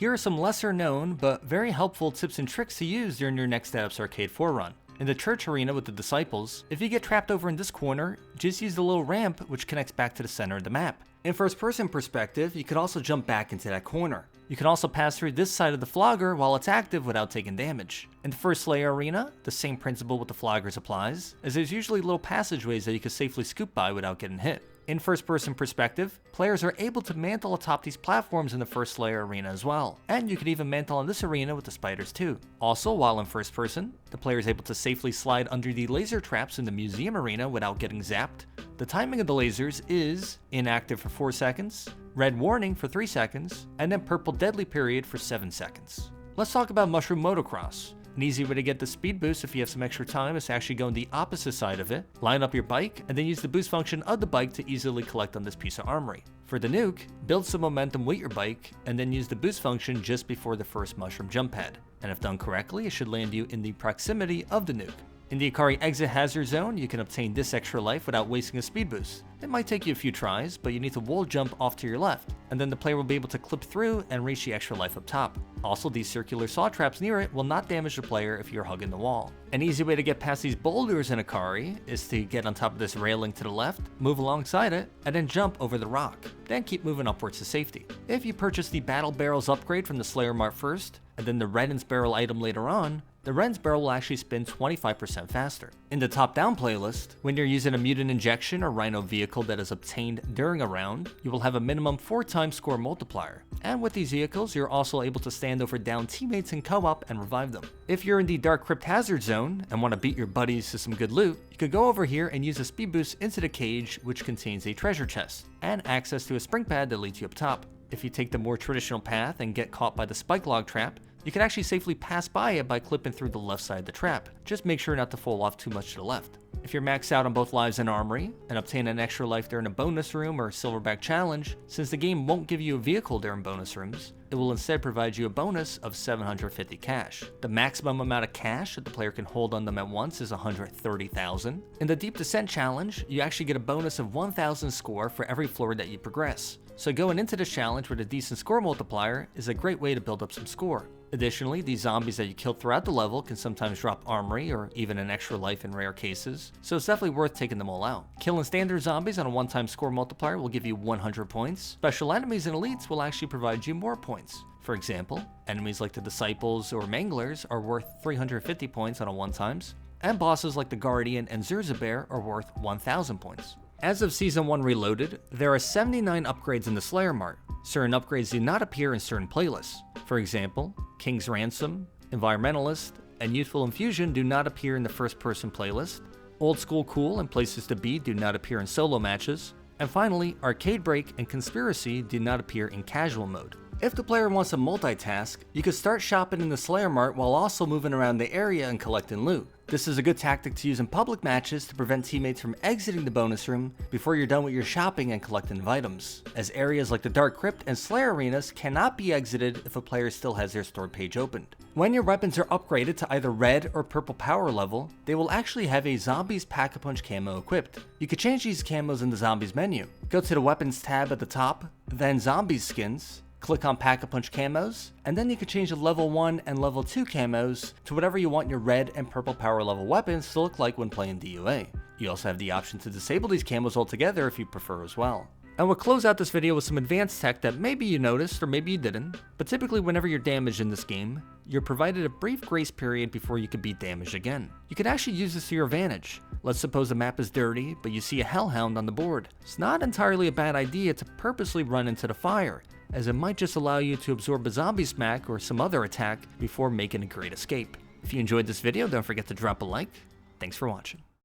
Here are some lesser known, but very helpful tips and tricks to use during your next Step Arcade 4 run. In the church arena with the disciples, if you get trapped over in this corner, just use the little ramp which connects back to the center of the map. In first person perspective, you could also jump back into that corner. You can also pass through this side of the flogger while it's active without taking damage. In the first layer arena, the same principle with the floggers applies, as there's usually little passageways that you can safely scoop by without getting hit. In first person perspective, players are able to mantle atop these platforms in the first layer arena as well, and you can even mantle in this arena with the spiders too. Also, while in first person, the player is able to safely slide under the laser traps in the museum arena without getting zapped. The timing of the lasers is inactive for 4 seconds, red warning for 3 seconds, and then purple deadly period for 7 seconds. Let's talk about mushroom motocross. An easy way to get the speed boost if you have some extra time is to actually go on the opposite side of it, line up your bike, and then use the boost function of the bike to easily collect on this piece of armory. For the nuke, build some momentum with your bike, and then use the boost function just before the first mushroom jump pad. And if done correctly, it should land you in the proximity of the nuke. In the Accari exit hazard zone, you can obtain this extra life without wasting a speed boost. It might take you a few tries, but you need to wall jump off to your left, and then the player will be able to clip through and reach the extra life up top. Also, these circular saw traps near it will not damage the player if you're hugging the wall. An easy way to get past these boulders in Accari is to get on top of this railing to the left, move alongside it, and then jump over the rock. Then keep moving upwards to safety. If you purchase the Battle Barrels upgrade from the Slayer Mart first, and then the Reddens Barrel item later on, the Ren's barrel will actually spin 25% faster. In the top-down playlist, when you're using a mutant injection or rhino vehicle that is obtained during a round, you will have a minimum 4x score multiplier. And with these vehicles, you're also able to stand over down teammates in co-op and revive them. If you're in the Dark Crypt Hazard Zone and want to beat your buddies to some good loot, you could go over here and use a speed boost into the cage, which contains a treasure chest, and access to a spring pad that leads you up top. If you take the more traditional path and get caught by the spike log trap, you can actually safely pass by it by clipping through the left side of the trap. Just make sure not to fall off too much to the left. If you're maxed out on both lives and armory, and obtain an extra life during a bonus room or silverback challenge, since the game won't give you a vehicle during bonus rooms, it will instead provide you a bonus of 750 cash. The maximum amount of cash that the player can hold on them at once is 130,000. In the Deep Descent challenge, you actually get a bonus of 1,000 score for every floor that you progress. So going into this challenge with a decent score multiplier is a great way to build up some score. Additionally, these zombies that you kill throughout the level can sometimes drop armory or even an extra life in rare cases, so it's definitely worth taking them all out. Killing standard zombies on a one-time score multiplier will give you 100 points. Special enemies and elites will actually provide you more points. For example, enemies like the Disciples or Manglers are worth 350 points on a one-times, and bosses like the Guardian and Zurzabear are worth 1,000 points. As of Season 1 Reloaded, there are 79 upgrades in the Slayer Mart. Certain upgrades do not appear in certain playlists. For example, King's Ransom, Environmentalist, and Youthful Infusion do not appear in the first-person playlist. Old School Cool and Places to Be do not appear in solo matches. And finally, Arcade Break and Conspiracy do not appear in casual mode. If the player wants to multitask, you could start shopping in the Slayer Mart while also moving around the area and collecting loot. This is a good tactic to use in public matches to prevent teammates from exiting the bonus room before you're done with your shopping and collecting items, as areas like the Dark Crypt and Slayer arenas cannot be exited if a player still has their stored page opened. When your weapons are upgraded to either red or purple power level, they will actually have a Zombies Pack-a-Punch camo equipped. You can change these camos in the Zombies menu. Go to the Weapons tab at the top, then Zombies Skins, click on Pack-a-Punch camos, and then you can change the level 1 and level 2 camos to whatever you want your red and purple power level weapons to look like when playing DUA. You also have the option to disable these camos altogether if you prefer as well. And we'll close out this video with some advanced tech that maybe you noticed or maybe you didn't, but typically whenever you're damaged in this game, you're provided a brief grace period before you can be damaged again. You can actually use this to your advantage. Let's suppose the map is dirty, but you see a hellhound on the board. It's not entirely a bad idea to purposely run into the fire, as it might just allow you to absorb a zombie smack or some other attack before making a great escape. If you enjoyed this video, don't forget to drop a like. Thanks for watching.